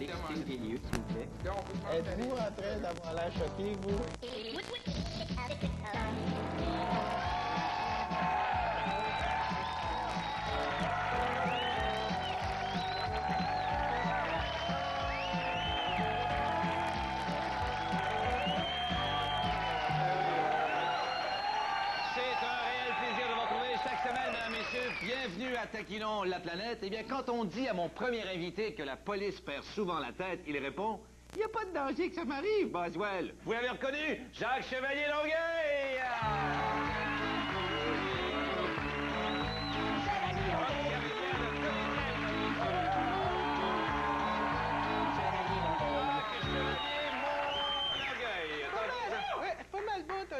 allez quitter le milieu, s'il vous plaît. Êtes-vous en train d'avoir l'air choqué, vous? Bienvenue à Taquinons la planète. Eh bien, quand on dit à mon premier invité que la police perd souvent la tête, il répond « Il n'y a pas de danger que ça m'arrive, Boswell. » Vous l'avez reconnu? Jacques Chevalier-Longueuil!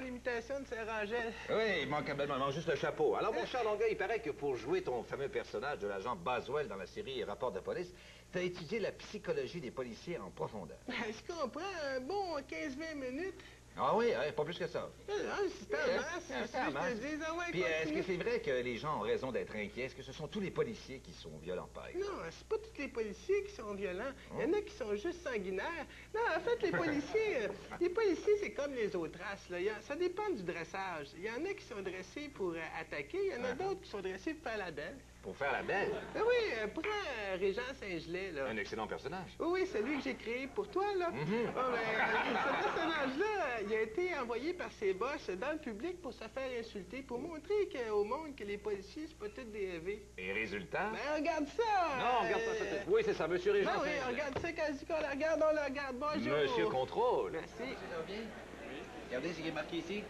L'imitation de Saint-Rangel. Oui, il manque bellement juste le chapeau. Alors, mon cher Longueuil, il paraît que pour jouer ton fameux personnage de l'agent Boswell dans la série Rapport de police, tu as étudié la psychologie des policiers en profondeur. Je comprends un bon 15-20 minutes. Ah oui, pas plus que ça. C'est en masse. Puis, est-ce que c'est vrai que les gens ont raison d'être inquiets? Est-ce que ce sont tous les policiers qui sont violents, par exemple? Non, c'est pas tous les policiers qui sont violents. Il y en a qui sont juste sanguinaires. Non, en fait, les policiers, c'est comme les autres races. Là. Ça dépend du dressage. Il y en a qui sont dressés pour attaquer. Il y en a d'autres qui sont dressés pour faire la belle. Pour faire la belle? Oui, prends Régent Saint-Gelais, là. Un excellent personnage. Oui, c'est lui que j'ai créé pour toi, là. Ce personnage-là, il a été envoyé par ses boss dans le public pour se faire insulter, pour montrer au monde que les policiers, c'est pas tous des EV. Et résultat? Ben, regarde ça! Non, regarde pas ça. Oui, c'est ça, Monsieur Régent. Ben oui, regarde ça, quand je dis qu'on la regarde, on la regarde. Bonjour! Monsieur Contrôle. Merci. Ça va bien? Regardez ce qui est marqué ici.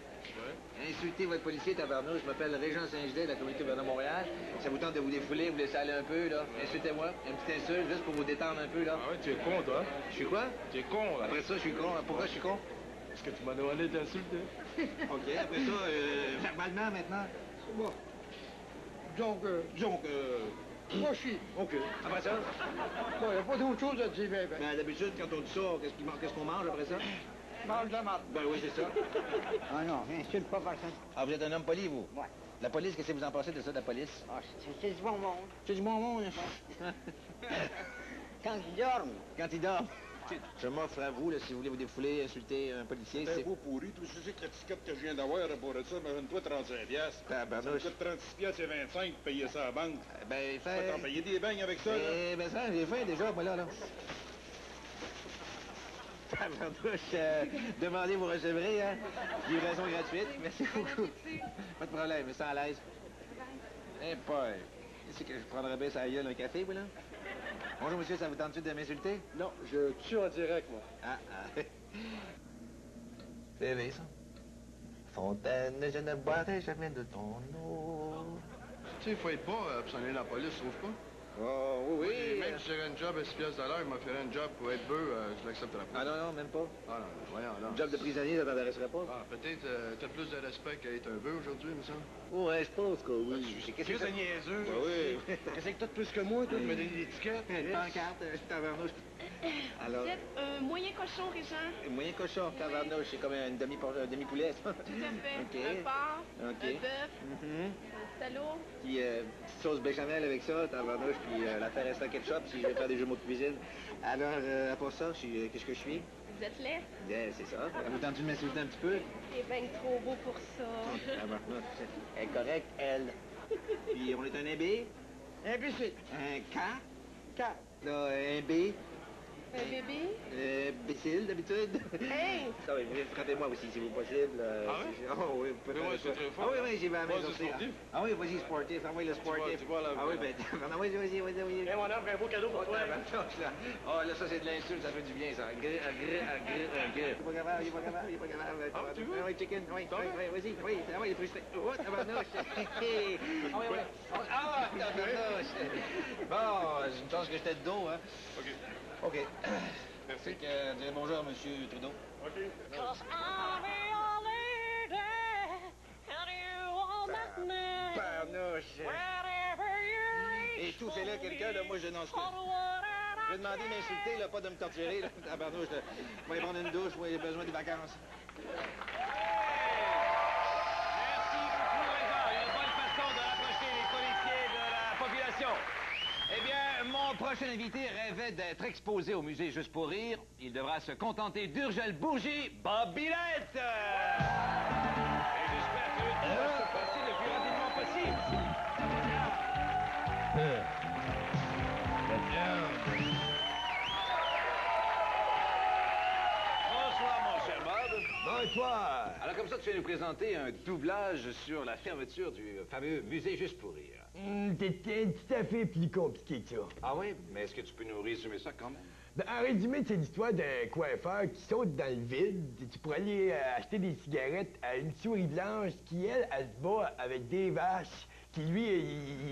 Insultez votre policier, tabarnouche. Je m'appelle Régent Saint-Gelais de la communauté Vernon-Montréal. Ça vous tente de vous défouler, vous laisser aller un peu, là. Insultez-moi. Une petite insulte, juste pour vous détendre un peu, là. Ah ouais, tu es con, toi. Je suis quoi? Tu es con, là. Après ça, je suis con. Pourquoi je suis con? Parce que tu m'as demandé d'insulter. OK, après ça, verbalement, maintenant. Bon. Donc, moi, je suis. OK. Après ça? Bon, il n'y a pas d'autre chose à dire, ben. Ben, d'habitude, quand on dit ça, qu'est-ce qu'on mange après ça? Mange de la marde. Ben oui, c'est ça. Ah non, insulte pas personne. Ah, vous êtes un homme poli, vous? Ouais. La police, qu'est-ce que vous en pensez de ça, de la police? Ah, c'est du bon monde. C'est du bon monde, hein? Quand ils dorment. Quand il dort. Je m'offre à vous, là, si vous voulez vous défouler, insulter un policier. C'est beau pourri, tout ce que l'étiquette que je viens d'avoir pour ça, imagine-toi 35 piastres. Ça me coûte 36 piastres et 25 pour payer ça à la banque. Ben, Tu vas t'en payer des beignes avec ça, là? Ben, ça, j'ai faim déjà, moi, là. Tabarnouche, demandez, vous recevrez, hein? Livraison gratuite. Merci beaucoup. Pas de problème, mais ça à l'aise. Eh, pas. C'est que je prendrais bien sa gueule un café, vous, là? Bonjour, monsieur, ça vous tente-tu de m'insulter? Non, je tue en direct, moi. Ah. C'est vrai, ça. Fontaine, je ne boirai jamais de ton eau. Tu sais, il faut être pas pour s'en aller dans la police, trouve pas? Oh, oui. Même si j'aurais une job à 6 piastres de l'heure, il m'offrirait une job pour être bœuf, je l'accepterais pas. Ah non, même pas. Ah non, voyons, non. Job de prisonnier, ça t'intéresserait pas? Ah, peut-être t'as plus de respect qu'à être un bœuf aujourd'hui, me semble. Ouais, je pense que oui. Qu'est-ce que c'est niaiseux? Ben oui. Qu'est-ce que t'as de plus que moi, toi, de me donner des étiquettes? Une pancarte, tabarnouche. Alors, Vous êtes un moyen cochon, Régent? moyen cochon, tabarnouche, c'est comme un demi-poulet, ça. Tout à fait. OK. Un porc, OK. un bœuf, Mhm. un salaud. Puis, petite sauce béchamel avec ça, tabarnouche, puis l'affaire reste en ketchup si je vais faire des jeux de mots de cuisine. Alors, à part ça, qu'est-ce que je suis? Vous êtes laid. Yeah, c'est ça. Vous tentez de m'insulter un petit peu? Il est bien trop beau pour ça. Tabarnouche, elle est correcte, elle. Puis, on est un B. Imbécile. Un K. K. Là, un B. Un bébé? Bécile, d'habitude. Hey! Ça, oui, frappez-moi aussi, si vous possible. Ah oui? Oh, oui, vous pouvez Mais moi, faire c'est très ça. fort. Ah oui, oui, j'ai ma main Vas-y, aussi. sportif. Ah oui, vas-y, sportif. Envoie le sportif. Tu vois, là, Ah oui, voilà. ben, vas-y. Et mon offre un beau cadeau pour toi. Oh, là, ça, c'est de l'insulte, ça fait du bien, ça. Il est pas capable. Ah, tu veux? Ah oui, chicken, oui, vas-y, oui, ah oui, il est plus... Oh, tabarnouche. Ah oui. Ah, tabarnouche. Bon, j'ai une chance que j'étais de dos, hein. OK. Merci. Fait que, dire bonjour à M. Trudeau. OK. Tabarnouche. Et tout, c'est là quelqu'un, là, moi, je n'en sais pas. Je vais demander de m'insulter, là, pas de me torturer, là. Tabarnouche, là. Moi, aller prendre une douche, moi, j'ai besoin des vacances. Merci beaucoup, Régent. Une bonne façon de rapprocher les policiers de la population. Eh bien, mon prochain invité rêvait d'être exposé au musée Juste pour rire, il devra se contenter d'Urgel Bourgie, Bob Billette! Et j'espère que le tout va se passer le plus rapidement possible. Bonsoir, mon cher Bob. Bonsoir. Alors, comme ça, tu viens nous présenter un doublage sur la fermeture du fameux musée Juste pour rire. C'était tout à fait plus compliqué que ça. Ah oui? Mais est-ce que tu peux nous résumer ça quand même? Ben, en résumé, c'est l'histoire d'un coiffeur qui saute dans le vide pour aller acheter des cigarettes à une souris blanche qui, elle se bat avec des vaches. Qui, lui,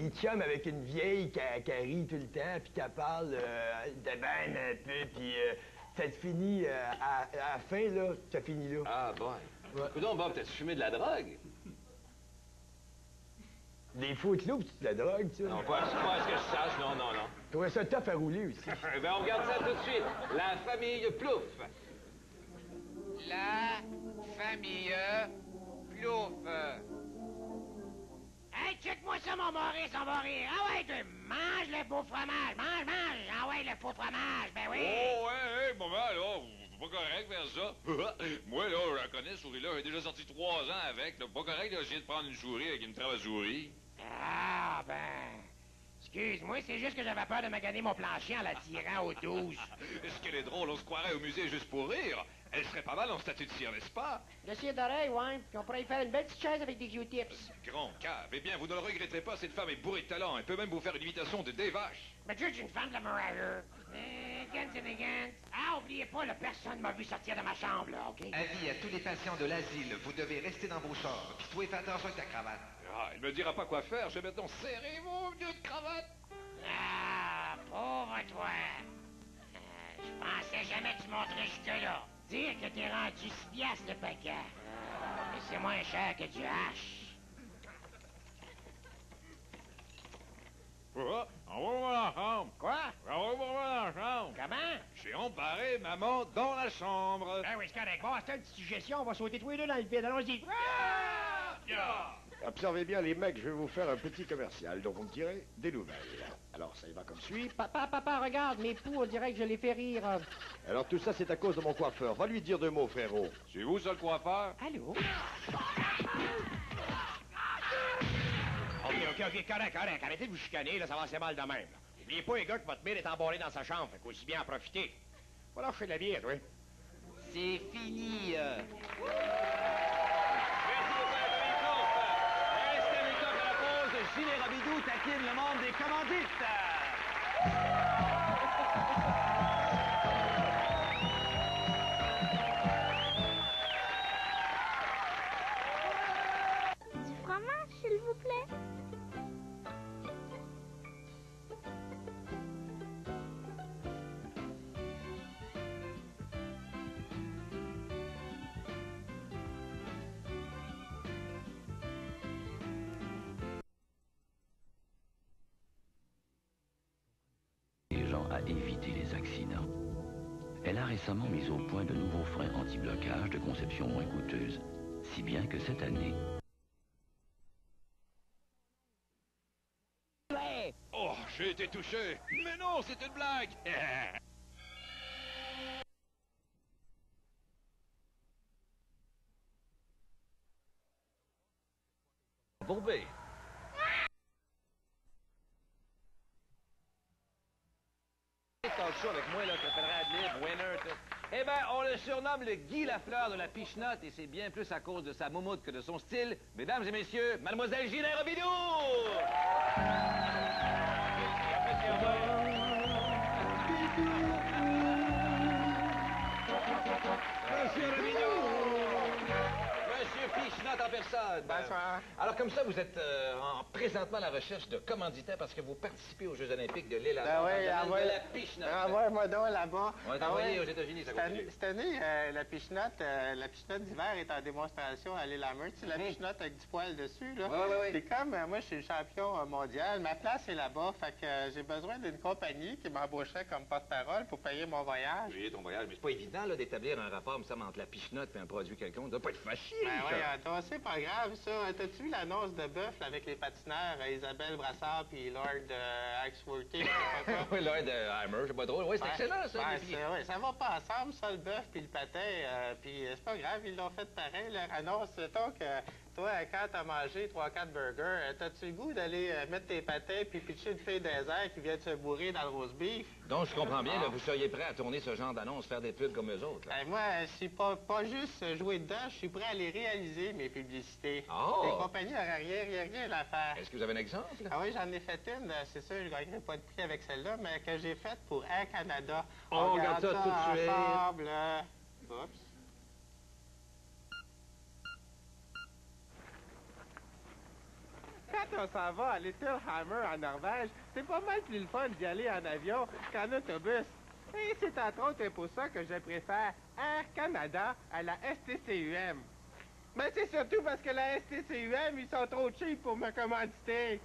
il chum avec une vieille qui rit tout le temps, puis qui parle de ben un peu, puis ça se finit à la fin, là, ça finit là. Ah, bon. Ouais. Coudonc, Bob, t'as-tu fumé de la drogue? Des faux clous, pis c'est de la drogue, ça. Non, pas à ce que je sache, non. Je trouvais ça tough à rouler aussi. Ben, on regarde ça tout de suite. La famille Plouf. La famille Plouf. Hey, check-moi ça, mon Maurice, on va rire. Ah ouais, mange le beau fromage, mange. Ah ouais, le faux fromage, ben oui. Oh, ouais, maman, là, c'est pas correct faire ça. Moi, là, je la connais, ce souris-là. J'ai déjà sorti 3 ans avec. Là, pas correct, là, j'ai de prendre une souris avec une trave à souris. Ah, ben... Excuse-moi, c'est juste que j'avais peur de maganer mon plancher en la tirant aux 12. Est-ce qu'elle est drôle? On se croirait au musée Juste pour rire. Elle serait pas mal en statue de cire, n'est-ce pas? Le cire d'oreille, ouais. Puis on pourrait y faire une belle petite chaise avec des Q-tips. Grand cave. Eh bien, vous ne le regretterez pas, cette femme est bourrée de talent. Elle peut même vous faire une imitation de des vaches. Mais tu es une femme de la Mariah. Ah, oubliez pas, là, personne m'a vu sortir de ma chambre, là, OK? Avis à tous les patients de l'asile, vous devez rester dans vos chambres. Puis toi, fais attention avec ta cravate. Ah, il me dira pas quoi faire. Je vais maintenant serrer vos vieux de cravate. Ah, pauvre toi. Je pensais jamais que tu monterais jusque-là. Dire que t'es rendu 6 piastres le paquet. Mais c'est moins cher que du hache. Oh, on va voir dans la chambre. Quoi? On va voir dans la chambre. Comment? J'ai embarré maman dans la chambre. Ah oui, c'est correct. Bon, c'est une petite suggestion. On va sauter tous les deux dans le vide. Allons-y. Observez bien les mecs, je vais vous faire un petit commercial, donc vous me direz des nouvelles. Alors ça y va comme suit. Papa, regarde, mes poux, on dirait que je les fais rire. Alors tout ça c'est à cause de mon coiffeur. Va lui dire 2 mots, frérot. C'est vous, ça, le coiffeur? Allô? OK, correct. Arrêtez de vous chicaner, là, ça va assez mal de même. Là. Oubliez pas, les gars, que votre mère est embarré dans sa chambre, fait qu'aussi bien en profiter. Va lâcher de la bière, oui. C'est fini. Merci beaucoup à la famille Plouf. Restez avec nous après la pause. Gilles Robidoux taquine le monde des commandites. Du fromage, s'il vous plaît. Les gens à éviter les accidents. Elle a récemment mis au point de nouveaux freins anti-blocage de conception moins coûteuse, si bien que cette année... Oh, j'ai été touché. Mais non, c'est une blague. Bourbé. Talk show avec moi, là, qui s'appellerait Adlib, Winner, tout. Eh ben, on le surnomme le Guy Lafleur de la pichenotte, et c'est bien plus à cause de sa moumoute que de son style. Mesdames et messieurs, Mademoiselle Gilles Robidoux! Monsieur Robidoux! Monsieur Pichenotte en personne. Bonsoir. Alors, comme ça, vous êtes présentement à la recherche de commanditaires parce que vous participez aux Jeux olympiques de l'île à Ben oui, de la Pichenotte. Envoie-moi donc là-bas. On est envoyé aux États-Unis, ça continue. Cette année, la pichenotte d'hiver est en démonstration à l'île Hammer. Tu sais, la pichenotte avec du poil dessus, là. Oui. C'est comme, moi, je suis le champion mondial. Ma place est là-bas, fait que j'ai besoin d'une compagnie qui m'embaucherait comme porte-parole pour payer mon voyage. Oui, ton voyage, mais c'est pas évident, là, d'établir un rapport, me semble, entre la pichenotte et un produit quelconque. Ça doit pas être facile, Ben ça. oui, toi aussi, par pas grave, ça. T'as-tu vu l'annonce de bœuf là, avec les patineurs, Isabelle Brassard puis Lord Axworthy? Oui, Lord Hammer, c'est pas drôle. Oui, c'est excellent, ça. Ouais, ça va pas ensemble, ça, le bœuf puis le patin. Puis c'est pas grave, ils l'ont fait pareil, leur annonce. Donc, toi, quand t'as mangé 3-4 burgers, t'as-tu le goût d'aller mettre tes patins puis pitcher une fille des airs qui vient de se bourrer dans le roast beef? Donc, je comprends bien, là, vous seriez prêt à tourner ce genre d'annonce, faire des pubs comme eux autres, là. Moi, c'est pas juste jouer dedans, je suis prêt à les réaliser, mes publicités. Oh! Les compagnies n'auraient rien à faire. Est-ce que vous avez un exemple? Ah oui, j'en ai fait une. C'est sûr, je gagnerai pas de prix avec celle-là, mais que j'ai faite pour Air Canada. On regarde ça tout de suite. Ensemble. Oups. Quand on s'en va à Littlehammer, en Norvège, c'est pas mal plus le fun d'y aller en avion qu'en autobus. Et c'est entre autres pour ça que je préfère Air Canada à la STCUM. Mais c'est surtout parce que la STCUM, ils sont trop cheap pour me commanditer.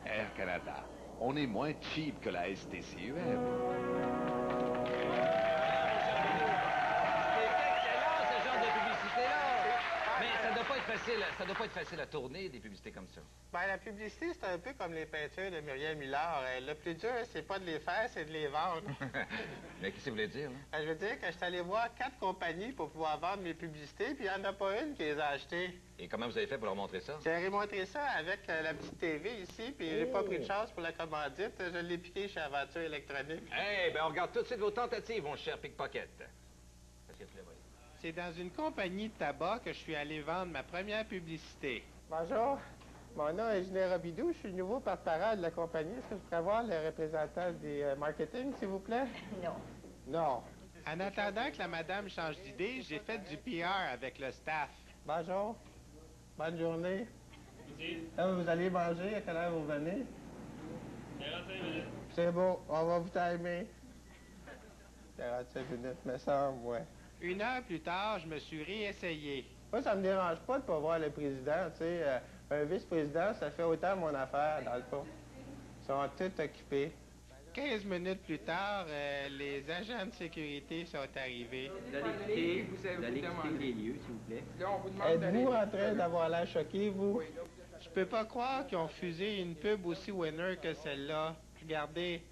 Air Canada, on est moins cheap que la STCUM. Ça doit pas être facile à tourner, des publicités comme ça. Ben, la publicité, c'est un peu comme les peintures de Muriel Millard. Le plus dur, c'est pas de les faire, c'est de les vendre. Mais qu'est-ce que vous voulez dire, là? Je veux dire que je suis allé voir 4 compagnies pour pouvoir vendre mes publicités, puis il n'y en a pas une qui les a achetées. Et comment vous avez fait pour leur montrer ça? J'ai montré ça avec la petite TV ici, puis j'ai pas pris de chance pour la commandite. Je l'ai piqué chez Aventure électronique. Ben on regarde tout de suite vos tentatives, mon cher pickpocket. C'est dans une compagnie de tabac que je suis allé vendre ma première publicité. Bonjour. Mon nom est Julien Robidoux. Je suis le nouveau porte-parole de la compagnie. Est-ce que je pourrais voir le représentant des marketing, s'il vous plaît? Non. Non. En attendant que la madame change d'idée, j'ai fait du PR avec le staff. Bonjour. Bonne journée. Là, vous allez manger. À quelle heure vous venez? 45 minutes. C'est beau. On va vous timer. 45 minutes, me semble, ouais. 1 heure plus tard, je me suis réessayé. Moi, ça me dérange pas de pas voir le président, tu sais. Un vice-président, ça fait autant mon affaire, dans le fond. Ils sont tous occupés. 15 minutes plus tard, les agents de sécurité sont arrivés. Vous allez quitter les lieux, s'il vous plaît. Êtes-vous en train d'avoir l'air choqué, vous? Je peux pas croire qu'ils ont refusé une pub aussi winner que celle-là. Regardez.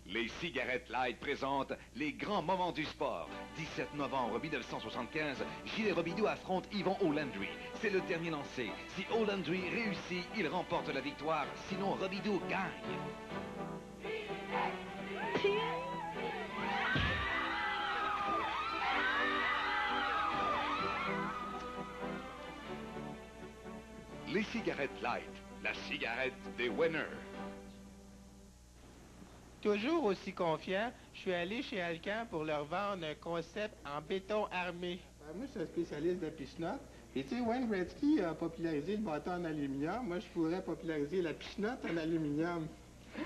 Les cigarettes Light présentent les grands moments du sport. 17 novembre 1975, Gilles Robidoux affronte Yvon O'Landry. C'est le dernier lancé. Si O'Landry réussit, il remporte la victoire. Sinon, Robidoux gagne. Les cigarettes Light, la cigarette des winners. Toujours aussi confiant, je suis allé chez Alcan pour leur vendre un concept en béton armé. Moi, je suis un spécialiste de pichenotte. Et tu sais, Wayne Gretzky a popularisé le bâton en aluminium. Moi, je pourrais populariser la pichenotte en aluminium.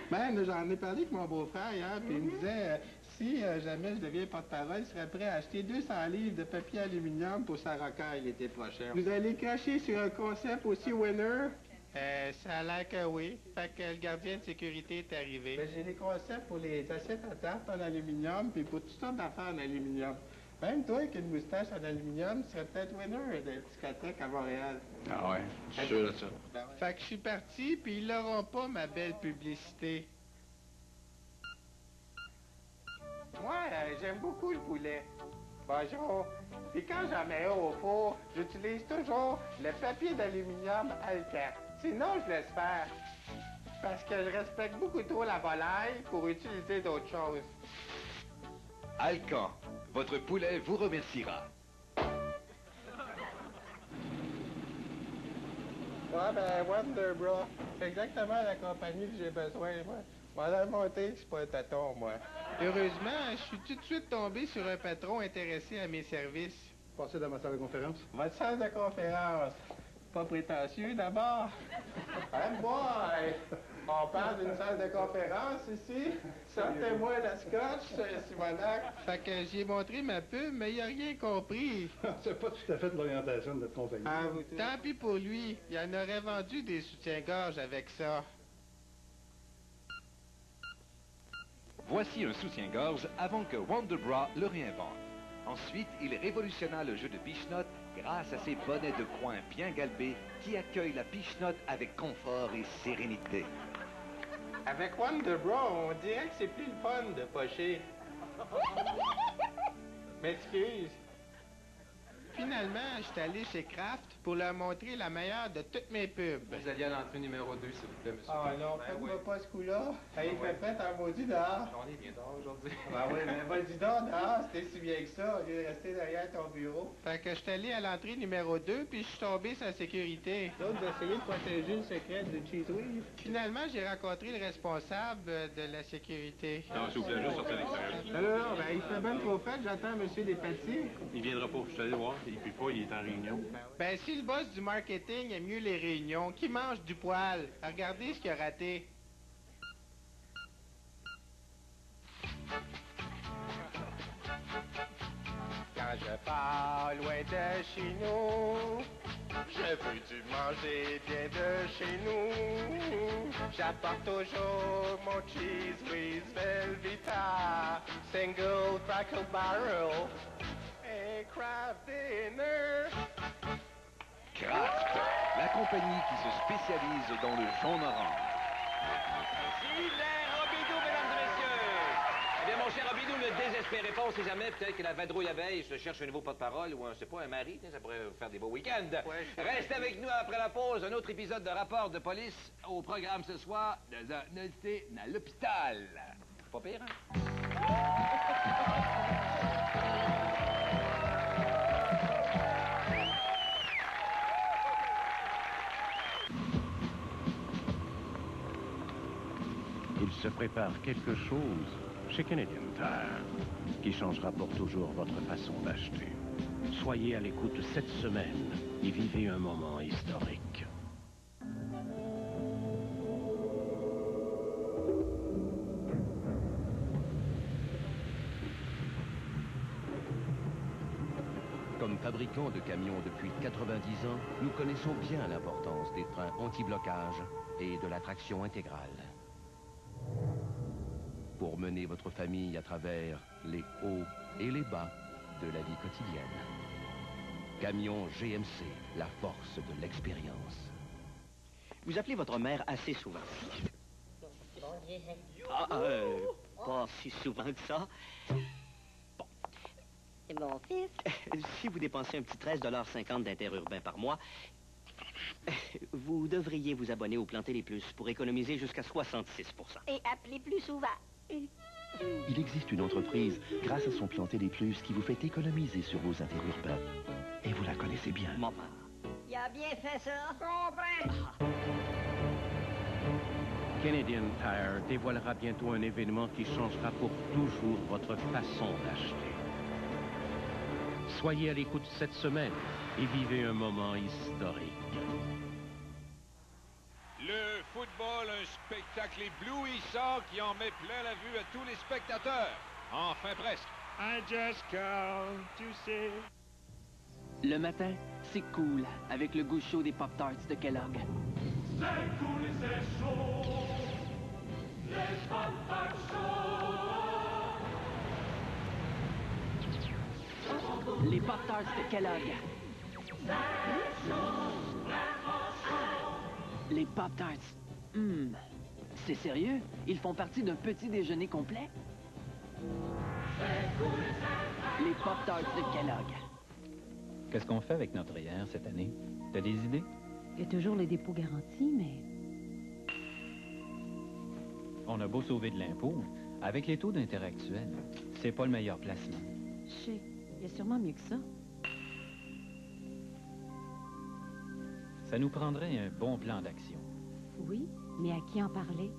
Ben, j'en ai parlé avec mon beau-frère hier, puis il me disait, si jamais je deviens porte-parole, il serait prêt à acheter 200 livres de papier aluminium pour sa rocaille l'été prochain. Vous allez cracher sur un concept aussi winner? Ça a l'air que oui. Fait que le gardien de sécurité est arrivé. Ben, j'ai des concepts pour les assiettes à tarte en aluminium, puis pour toutes sortes d'affaires en aluminium. Même toi, avec une moustache en aluminium, tu serais peut-être winner de discothèque à Montréal. Ah ouais, je suis sûr de ça. Fait que je suis parti, puis ils n'auront pas ma belle publicité. Moi, j'aime beaucoup le poulet. Bonjour. Puis quand j'en mets un au four, j'utilise toujours le papier d'aluminium Alcan. Sinon, je laisse faire. Parce que je respecte beaucoup trop la volaille pour utiliser d'autres choses. Alcan, votre poulet vous remerciera. Ouais, ben, Wonder Bra. C'est exactement la compagnie que j'ai besoin, moi. Madame Monté, c'est pas un tâton, moi. Heureusement, je suis tout de suite tombé sur un patron intéressé à mes services. Passez dans ma salle de conférence. Votre salle de conférence. Pas prétentieux, d'abord. Hey boy! On parle d'une salle de conférence ici. Sortez-moi la scotch, Simonac. Fait que j'y ai montré ma pub, mais il a rien compris. C'est pas tout à fait l'orientation de notre compagnie. Tant pis pour lui. Il en aurait vendu des soutiens-gorge avec ça. Voici un soutien-gorge avant que Wonder Bra le réinvente. Ensuite, il révolutionna le jeu de piche-notes grâce à ses bonnets de coin bien galbés qui accueillent la piche-note avec confort et sérénité. Avec Wonder Bro, on dirait que c'est plus le fun de pocher. M'excuse. Finalement, je suis allé chez Kraft pour leur montrer la meilleure de toutes mes pubs. Vous alliez à l'entrée numéro 2, s'il vous plaît, monsieur. Ah non, faites-moi pas ce coup-là. Ça y est, fait prête en maudit dehors. On est bien dehors aujourd'hui. Ben oui, mais vas-y donc dehors, c'était si bien que ça, au lieu de rester derrière ton bureau. Fait que je suis allé à l'entrée numéro 2, puis je suis tombé sur la sécurité. L'autre d'essayer de protéger le secret de Cheese Whiz. Finalement, j'ai rencontré le responsable de la sécurité. Non, s'il vous plaît, juste sortir à l'extérieur. Alors, ben il fait bien trop fait, j'attends M. Despatie. Il viendra pas, je suis allé voir, il peut pas, il est en réunion. Ben si le boss du marketing aime mieux les réunions, qui mange du poil? Regardez ce qu'il a raté. Quand je pars loin de chez nous, je veux du manger bien de chez nous. J'apporte toujours mon Cheese Whiz Velveeta, single crackle barrel et Kraft Dinner. Kraft, la compagnie qui se spécialise dans le jaune-orange. Gilet Robidoux, mesdames et messieurs! Eh bien, mon cher Robidoux, ne désespérez pas, on sait jamais, peut-être que la vadrouille la veille se cherche un nouveau porte-parole ou un, je sais pas, un mari, ça pourrait vous faire des beaux week-ends. Ouais, Restez avec nous après la pause, un autre épisode de Rapport de police au programme ce soir, dans un unité à l'hôpital. Pas pire, hein? Il se prépare quelque chose chez Canadian Tire qui changera pour toujours votre façon d'acheter. Soyez à l'écoute cette semaine et vivez un moment historique. Comme fabricant de camions depuis 90 ans, nous connaissons bien l'importance des freins anti-blocage et de la traction intégrale. Pour mener votre famille à travers les hauts et les bas de la vie quotidienne. Camion GMC, la force de l'expérience. Vous appelez votre mère assez souvent. Pas si souvent que ça. Bon. C'est mon fils. Si vous dépensez un petit 13,50 d'interurbain par mois, vous devriez vous abonner au plan Télé Plus pour économiser jusqu'à 66 %. Et appelez plus souvent. Il existe une entreprise, grâce à son plan Télé Plus, qui vous fait économiser sur vos interurbains. Et vous la connaissez bien. Maman. Il a bien fait ça. Comprends. Canadian Tire dévoilera bientôt un événement qui changera pour toujours votre façon d'acheter. Soyez à l'écoute cette semaine et vivez un moment historique. Le football, un spectacle éblouissant qui en met plein la vue à tous les spectateurs. Enfin presque. I just come to say... Le matin, c'est cool, avec le goût chaud des Pop-Tarts de Kellogg. C'est cool et c'est chaud, les Pop-Tarts chauds. Les Pop-Tarts de Kellogg. Les Pop-Tarts. C'est sérieux? Ils font partie d'un petit déjeuner complet? Les Pop-Tarts de Kellogg. Qu'est-ce qu'on fait avec notre hier cette année? T'as des idées? Il y a toujours les dépôts garantis, mais... On a beau sauver de l'impôt, avec les taux d'intérêt actuels, c'est pas le meilleur placement. Je sais, il y a sûrement mieux que ça. Ça nous prendrait un bon plan d'action. Oui, mais à qui en parler?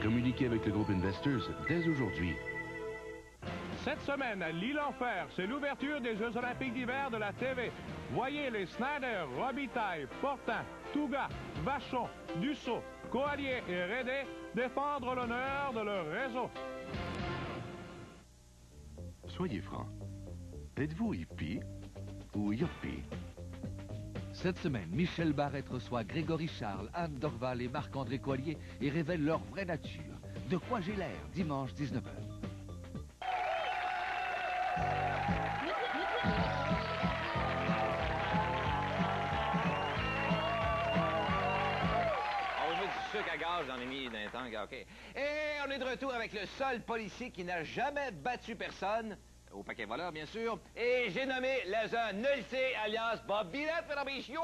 Communiquez avec le groupe Investors dès aujourd'hui. Cette semaine, à l'Île-en-Fer, c'est l'ouverture des Jeux olympiques d'hiver de la TV. Voyez les Snyder, Robitaille, Fortin, Touga, Vachon, Dussault, Coallier et Rédé défendre l'honneur de leur réseau. Soyez francs. Êtes-vous hippie ou yuppie? Cette semaine, Michel Barrette reçoit Grégory Charles, Anne Dorval et Marc-André Coallier et révèle leur vraie nature. De quoi j'ai l'air, dimanche 19h. sucre à gaz dans les mis d'un tank, OK. Et on est de retour avec le seul policier qui n'a jamais battu personne, au paquet voleur, bien sûr, et j'ai nommé l'agent Nulcé, alias Bob Billette, mesdames et messieurs.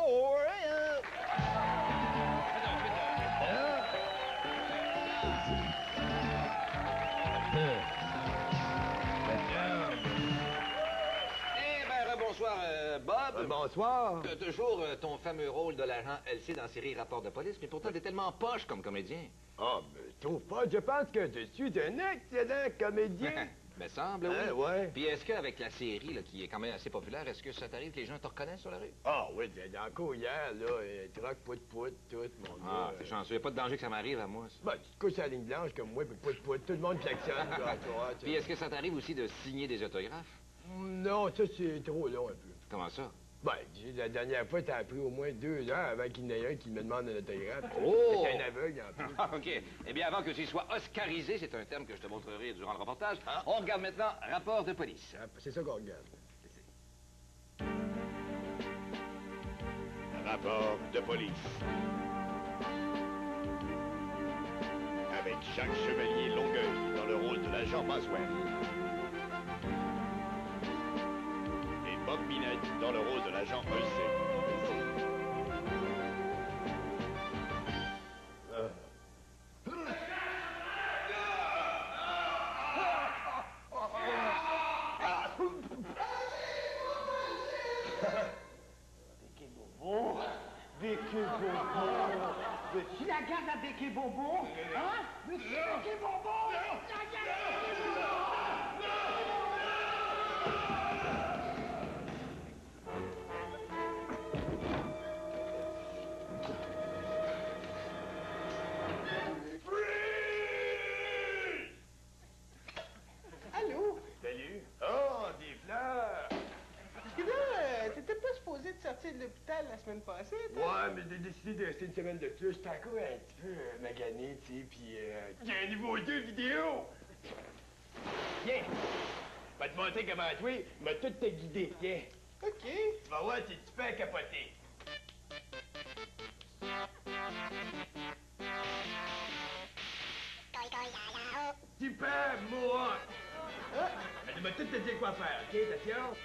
Bonsoir, Bob. Bonsoir. Toujours ton fameux rôle de l'agent LC dans la série Rapport de police, mais pourtant, t'es tellement poche comme comédien. Ah, mais trouve pas. Je pense que je suis un excellent comédien. Me semble, oui. Ouais. Puis est-ce qu'avec la série, là, qui est quand même assez populaire, est-ce que ça t'arrive que les gens te reconnaissent sur la rue? Ah oui, dans le coup hier, là, troc, pout, tout, mon gars. Ah, t'es chanceux. Y a pas de danger que ça m'arrive à moi, ça. Ben, tu te couches à la ligne blanche comme moi, puis pout, tout le monde klaxonne. Puis est-ce que ça t'arrive aussi de signer des autographes? Non, ça, c'est trop long un peu. Comment ça? Ben, la dernière fois, t'as pris au moins 2 heures avant qu'il y en ait un qui me demande un autographe. Oh! C'est un aveugle, en plus. OK. Eh bien, avant que tu sois oscarisé, c'est un terme que je te montrerai durant le reportage, on regarde maintenant Rapport de police. C'est ça qu'on regarde. Rapport de police. Avec Jacques Chevalier Longueuil dans le rôle de l'agent Boswell. Et Bob Minette dans le rôle de l'agent Olsey. Béquet Bonbon! Tu la gardes à Béquet Bonbon? Hein? Monsieur Béquet Bonbon! Allô? Salut. Oh, des fleurs! Parce que là, t'étais pas supposé de sortir de l'hôpital la semaine passée, toi? Ouais, mais j'ai décidé de rester une semaine de plus. J'étais encore un petit peu magané, tu sais, puis il y a un niveau 2 vidéo! Viens! Je vais te montrer comment jouer, m'a tout te guidé, viens. OK. Tu vas voir, c'est super capoté. Super Mohawk! Elle m'a tout te dire quoi faire, OK? Attention?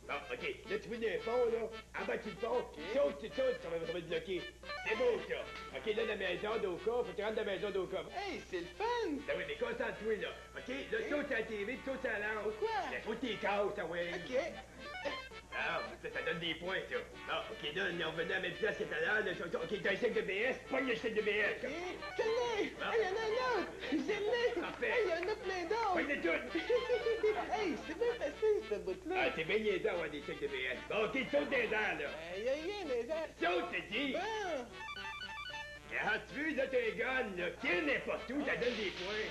Bon, OK. Là, tu vois le fond, là. En bas du fond. Saute, tu sautes, ça va te bloquer. C'est beau, ça. OK, là, la maison d'Oka. Faut que tu rentres dans la maison d'Oka. Hey, c'est le fun! Ah oui, mais concentre-toi, là. OK? Là, saute à la TV, saute à la lampe. Pourquoi? Il faut que tu casses, ça, ouais. OK. Ah, ça donne des points, ça. Ah, OK, là, on est revenu à la même place que tout à l'heure. OK, t'as un chèque de BS, pogne le chèque de BS. OK. Je l'ai! Ah. Hey, il y en a un autre! Je l'ai! Parfait. Hey, il y en a plein d'autres! Pogne de tout. Hey, c'est bien facile, ce bout-là! Ah, t'es bien niaiseux d'avoir des chèques de BS. Bon, OK, saute des airs, là. Il y a rien, les airs! Saute, t'es dit. Bon! Regarde, tu veux, là, t'as un gun, là. Tire n'importe où, ça donne des points.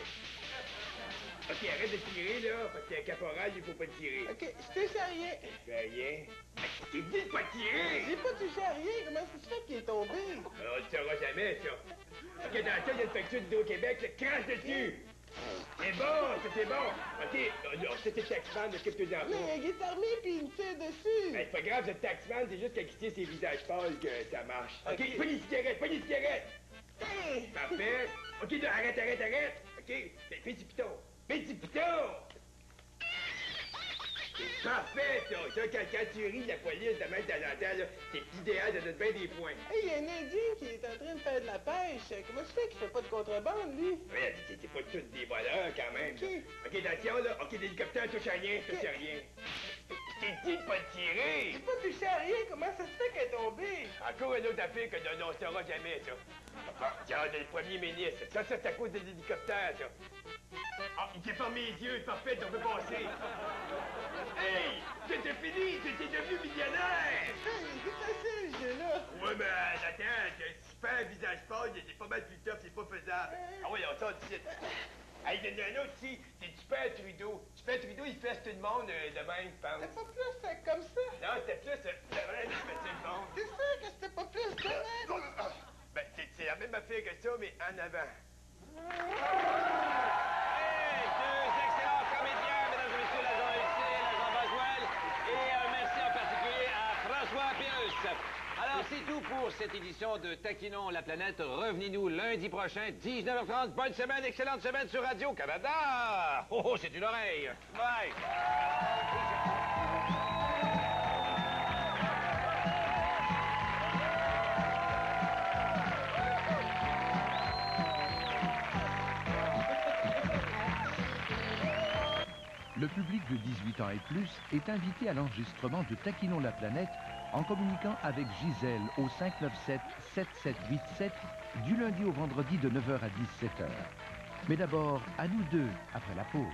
OK, arrête de tirer, là, parce qu'un caporal, il faut pas tirer. OK, je touche à rien. Fais rien. T'es dit de pas tirer! J'ai pas touché à rien. Comment ça se fait qu'il est tombé? Alors, on le saura jamais, ça. OK, dans ça, il y a une facture d'Hydro-Québec, là, crache dessus! C'est bon, ça, c'est bon! OK, ça, c'est taxman, occupe-toi d'en Mais il est armé puis il me tire dessus. Ben, c'est pas grave, c'est taxman, c'est juste quand il tire ses visages pâles que ça marche. OK, OK. pas des cigarettes, pas des cigarettes! Hey! Parfait. OK, là, arrête. OK, ben, fais du piton. Fais du piton! C'est parfait, ça! Ça, quand tu ris de la police de même de temps en temps, là, c'est idéal, ça donne bien des points. Hey, il y a un Indien qui est en train de faire de la pêche. Comment ça fait qu'il fait pas de contrebande, lui? Ouais, c'est pas tous des voleurs, quand même. OK. Là. OK, attention, là. OK, l'hélicoptère touche à rien, touche à rien. T'es dit de pas tirer! J'ai pas touché à rien. Comment ça se fait qu'elle est tombée? Encore une autre affaire que on ne saura jamais, ça. Bon, regarde, le premier ministre. Ça, c'est à cause de l'hélicoptère, ça. Ah, il s'est fermé les yeux, parfait, on peut passer. Hey! C'est fini! T'es devenu millionnaire! Hey, c'est facile, ce jeu-là. Ouais, mais attends, t'as un super visage pâle, c'est pas mal plus tough, c'est pas faisable. Ah oui, on sort du site. Hey, il y en a un autre ici, c'est Super Trudeau. Super Trudeau, il fesse tout le monde de même, je pense. C'était pas plus comme ça? Non, c'était plus de même, il fait tout le monde. C'est sûr que c'était pas plus de même? Ben, c'est la même affaire que ça, mais en avant. Hey, deux excellents comédiens, mesdames et messieurs, l'agent LC, l'agent Boswell, et un merci en particulier à François Pérus. Alors, c'est tout pour cette édition de Taquinons la planète. Revenez-nous lundi prochain, 19h30. Bonne semaine, excellente semaine sur Radio-Canada. Oh, c'est une oreille. Bye. Le public de 18 ans et plus est invité à l'enregistrement de Taquinons la planète en communiquant avec Gisèle au 597-7787 du lundi au vendredi de 9h à 17h. Mais d'abord, à nous deux, après la pause.